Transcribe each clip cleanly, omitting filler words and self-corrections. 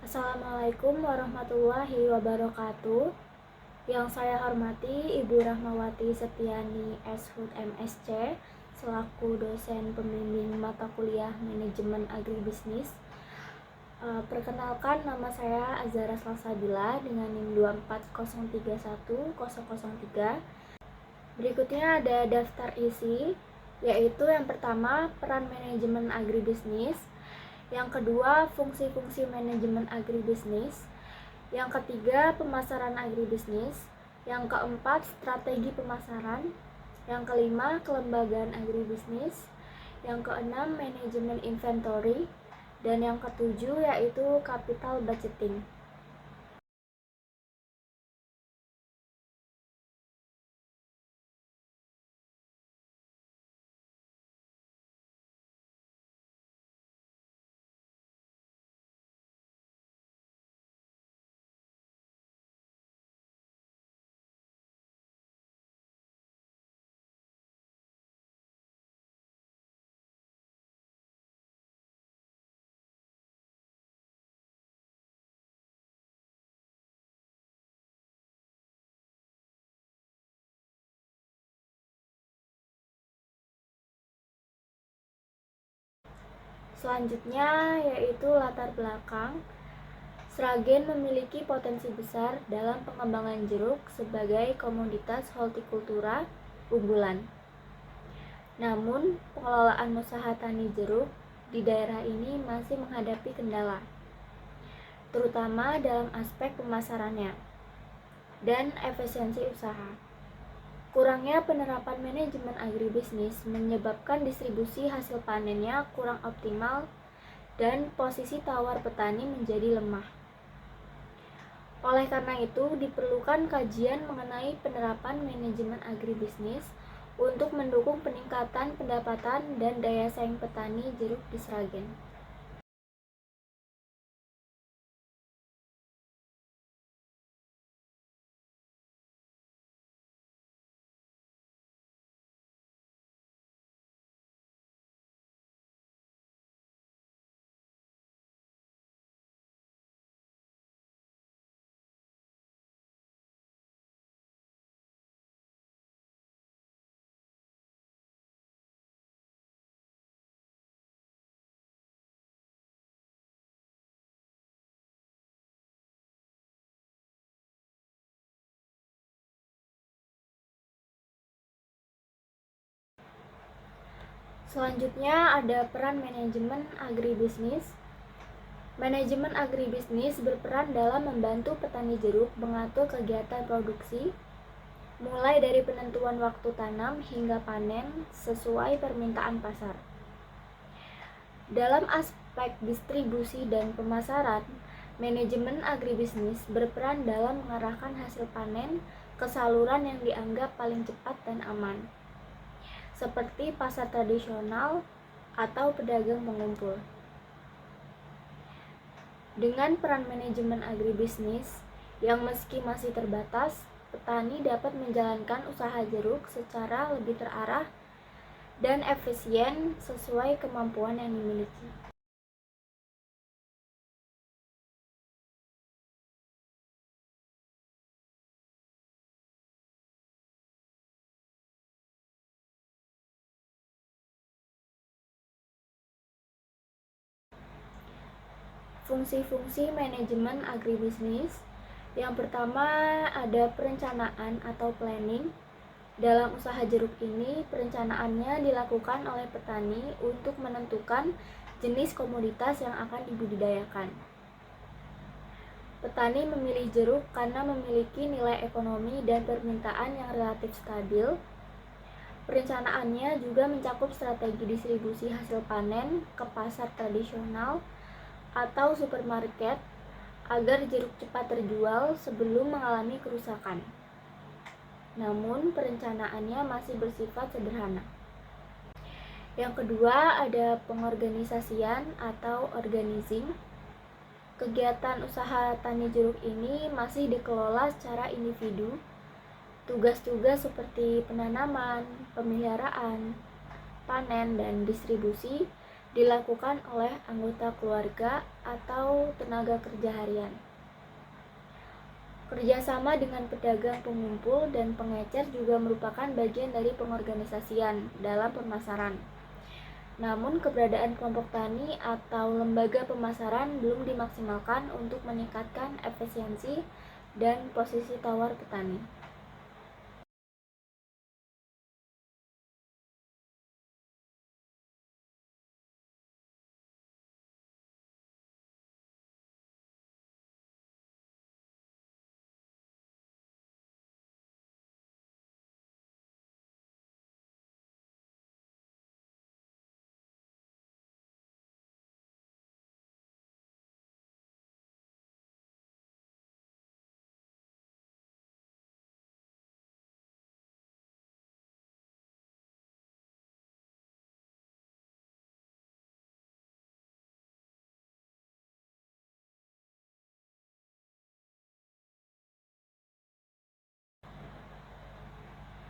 Assalamualaikum warahmatullahi wabarakatuh. Yang saya hormati Ibu Rahmawati Setiani Shud MSc selaku dosen pembimbing mata kuliah Manajemen Agribisnis. Perkenalkan, nama saya Azhara Salsabila dengan NIM 240310003. Berikutnya ada daftar isi, yaitu yang pertama peran manajemen agribisnis, yang kedua fungsi-fungsi manajemen agribisnis, yang ketiga pemasaran agribisnis, yang keempat strategi pemasaran, yang kelima kelembagaan agribisnis, yang keenam manajemen inventory, dan yang ketujuh yaitu capital budgeting. Selanjutnya yaitu latar belakang. Sragen memiliki potensi besar dalam pengembangan jeruk sebagai komoditas hortikultura unggulan. Namun, pengelolaan usaha tani jeruk di daerah ini masih menghadapi kendala, terutama dalam aspek pemasarannya dan efisiensi usaha. Kurangnya penerapan manajemen agribisnis menyebabkan distribusi hasil panennya kurang optimal dan posisi tawar petani menjadi lemah. Oleh karena itu, diperlukan kajian mengenai penerapan manajemen agribisnis untuk mendukung peningkatan pendapatan dan daya saing petani jeruk di Sragen. Selanjutnya ada peran manajemen agribisnis. Manajemen agribisnis berperan dalam membantu petani jeruk mengatur kegiatan produksi, mulai dari penentuan waktu tanam hingga panen sesuai permintaan pasar. Dalam aspek distribusi dan pemasaran, manajemen agribisnis berperan dalam mengarahkan hasil panen ke saluran yang dianggap paling cepat dan aman, seperti pasar tradisional atau pedagang pengumpul. Dengan peran manajemen agribisnis yang meski masih terbatas, petani dapat menjalankan usaha jeruk secara lebih terarah dan efisien sesuai kemampuan yang dimiliki. Fungsi-fungsi manajemen agribisnis. Yang pertama ada perencanaan atau planning. Dalam usaha jeruk ini, perencanaannya dilakukan oleh petani untuk menentukan jenis komoditas yang akan dibudidayakan. Petani memilih jeruk karena memiliki nilai ekonomi dan permintaan yang relatif stabil. Perencanaannya juga mencakup strategi distribusi hasil panen ke pasar tradisional atau supermarket agar jeruk cepat terjual sebelum mengalami kerusakan. Namun, perencanaannya masih bersifat sederhana. Yang kedua, ada pengorganisasian atau organizing. Kegiatan usaha tani jeruk ini masih dikelola secara individu. Tugas-tugas seperti penanaman, pemeliharaan, panen, dan distribusi dilakukan oleh anggota keluarga atau tenaga kerja harian. Kerjasama dengan pedagang pengumpul dan pengecer juga merupakan bagian dari pengorganisasian dalam pemasaran. Namun keberadaan kelompok tani atau lembaga pemasaran belum dimaksimalkan untuk meningkatkan efisiensi dan posisi tawar petani.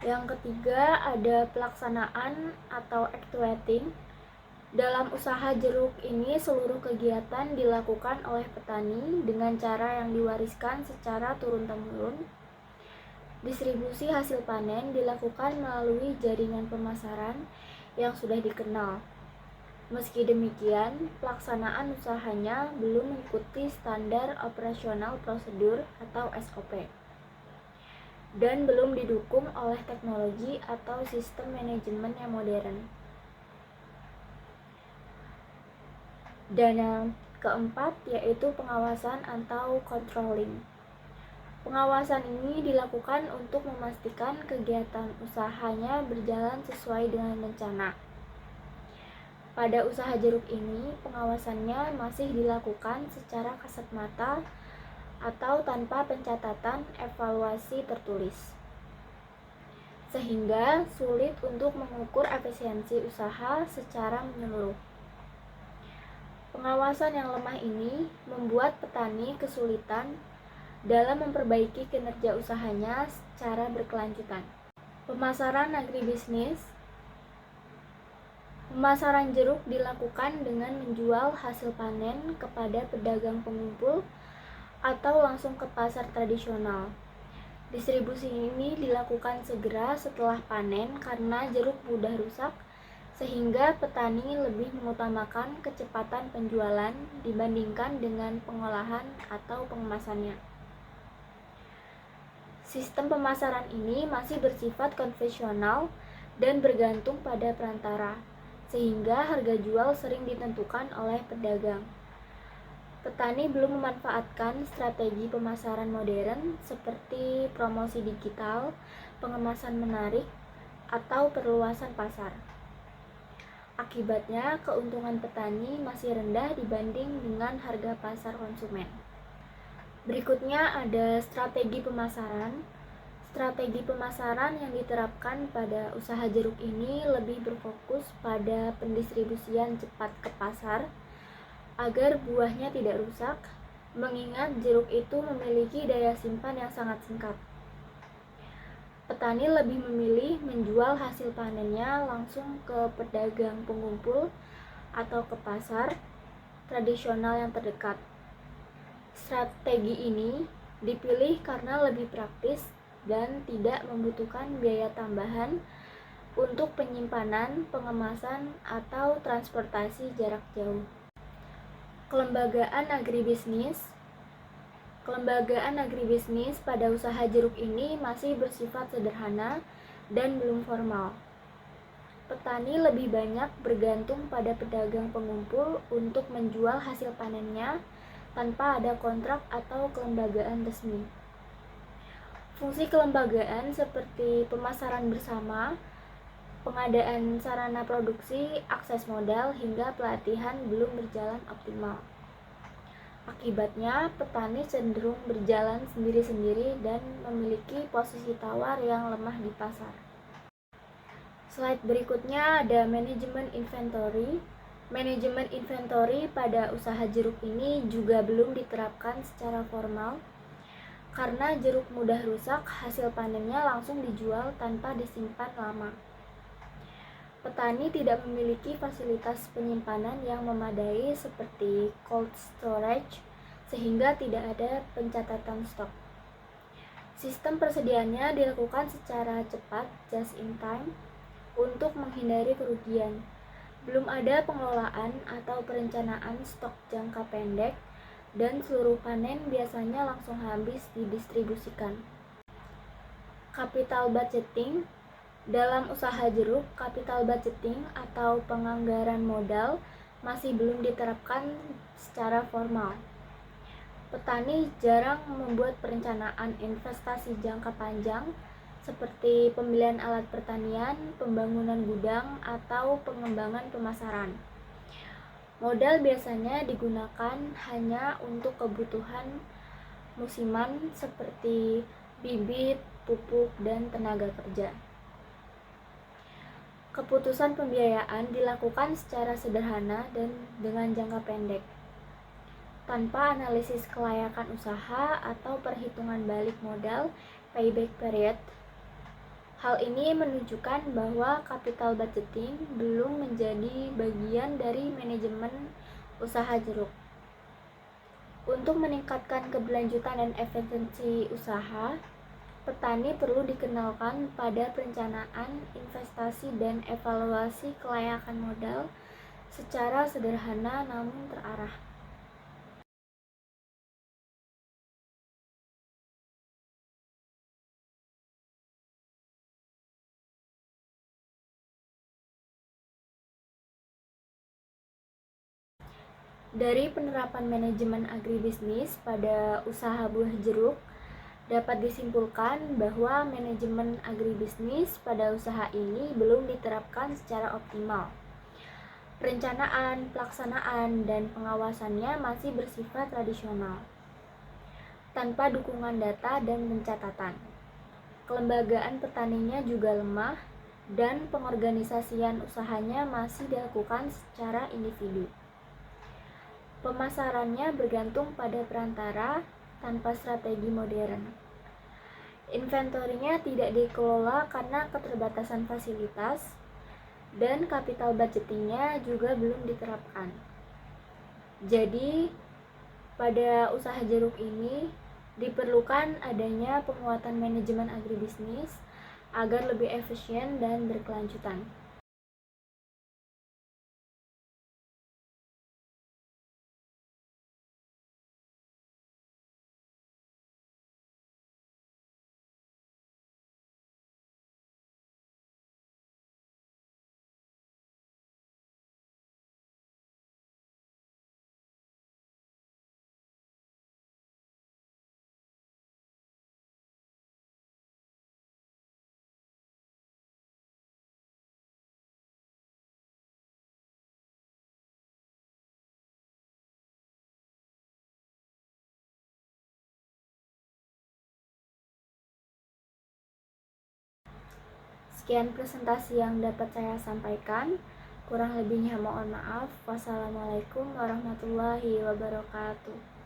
Yang ketiga ada pelaksanaan atau actuating. Dalam usaha jeruk ini seluruh kegiatan dilakukan oleh petani dengan cara yang diwariskan secara turun-temurun. Distribusi hasil panen dilakukan melalui jaringan pemasaran yang sudah dikenal. Meski demikian, pelaksanaan usahanya belum mengikuti standar operasional prosedur atau SOP dan belum didukung oleh teknologi atau sistem manajemen yang modern. Dan yang keempat yaitu pengawasan atau controlling. Pengawasan ini dilakukan untuk memastikan kegiatan usahanya berjalan sesuai dengan rencana. Pada usaha jeruk ini, pengawasannya masih dilakukan secara kasat mata atau tanpa pencatatan evaluasi tertulis, sehingga sulit untuk mengukur efisiensi usaha secara menyeluruh. Pengawasan yang lemah ini membuat petani kesulitan dalam memperbaiki kinerja usahanya secara berkelanjutan. Pemasaran agribisnis. Pemasaran jeruk dilakukan dengan menjual hasil panen kepada pedagang pengumpul atau langsung ke pasar tradisional. Distribusi ini dilakukan segera setelah panen karena jeruk mudah rusak, sehingga petani lebih mengutamakan kecepatan penjualan dibandingkan dengan pengolahan atau pengemasannya. Sistem pemasaran ini masih bersifat konvensional dan bergantung pada perantara, sehingga harga jual sering ditentukan oleh pedagang. Petani belum memanfaatkan strategi pemasaran modern seperti promosi digital, pengemasan menarik, atau perluasan pasar. Akibatnya, keuntungan petani masih rendah dibanding dengan harga pasar konsumen. Berikutnya ada strategi pemasaran. Strategi pemasaran yang diterapkan pada usaha jeruk ini lebih berfokus pada pendistribusian cepat ke pasar agar buahnya tidak rusak, mengingat jeruk itu memiliki daya simpan yang sangat singkat. Petani lebih memilih menjual hasil panennya langsung ke pedagang pengumpul atau ke pasar tradisional yang terdekat. Strategi ini dipilih karena lebih praktis dan tidak membutuhkan biaya tambahan untuk penyimpanan, pengemasan, atau transportasi jarak jauh. Kelembagaan agribisnis. Kelembagaan agribisnis pada usaha jeruk ini masih bersifat sederhana dan belum formal. Petani lebih banyak bergantung pada pedagang pengumpul untuk menjual hasil panennya tanpa ada kontrak atau kelembagaan resmi. Fungsi kelembagaan seperti pemasaran bersama, pengadaan sarana produksi, akses modal, hingga pelatihan belum berjalan optimal. Akibatnya, petani cenderung berjalan sendiri-sendiri dan memiliki posisi tawar yang lemah di pasar. Slide berikutnya ada manajemen inventory. Manajemen inventory pada usaha jeruk ini juga belum diterapkan secara formal. Karena jeruk mudah rusak, hasil panennya langsung dijual tanpa disimpan lama. Petani tidak memiliki fasilitas penyimpanan yang memadai seperti cold storage, sehingga tidak ada pencatatan stok. Sistem persediaannya dilakukan secara cepat, just in time, untuk menghindari kerugian. Belum ada pengelolaan atau perencanaan stok jangka pendek, dan seluruh panen biasanya langsung habis didistribusikan. Capital budgeting. Dalam usaha jeruk, capital budgeting atau penganggaran modal masih belum diterapkan secara formal. Petani jarang membuat perencanaan investasi jangka panjang seperti pembelian alat pertanian, pembangunan gudang, atau pengembangan pemasaran. Modal biasanya digunakan hanya untuk kebutuhan musiman seperti bibit, pupuk, dan tenaga kerja. Keputusan pembiayaan dilakukan secara sederhana dan dengan jangka pendek, tanpa analisis kelayakan usaha atau perhitungan balik modal payback period. Hal ini menunjukkan bahwa capital budgeting belum menjadi bagian dari manajemen usaha jeruk. Untuk meningkatkan keberlanjutan dan efisiensi usaha, petani perlu dikenalkan pada perencanaan investasi dan evaluasi kelayakan modal secara sederhana namun terarah. Dari penerapan manajemen agribisnis pada usaha buah jeruk, dapat disimpulkan bahwa manajemen agribisnis pada usaha ini belum diterapkan secara optimal. Perencanaan, pelaksanaan, dan pengawasannya masih bersifat tradisional, tanpa dukungan data dan pencatatan. Kelembagaan petaninya juga lemah, dan pengorganisasian usahanya masih dilakukan secara individu. Pemasarannya bergantung pada perantara tanpa strategi modern. Inventorinya tidak dikelola karena keterbatasan fasilitas, dan capital budgetingnya juga belum diterapkan. Jadi, pada usaha jeruk ini diperlukan adanya penguatan manajemen agribisnis agar lebih efisien dan berkelanjutan. Sekian presentasi yang dapat saya sampaikan. Kurang lebihnya mohon maaf. Wassalamualaikum warahmatullahi wabarakatuh.